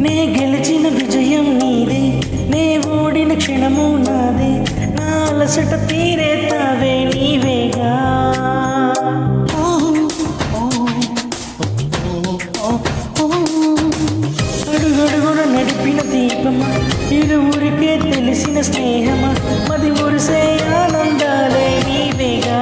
నే గెలిచిన విజయం నీదే, నే ఓడిన క్షణము నాదే, నా అలసట తీరేతావే నీవేగా. అడుగడుగున నడిపిన దీపమా, ఇరువురికే తెలిసిన స్నేహమా, మది మురిసే ఆనందాలే నీవేగా.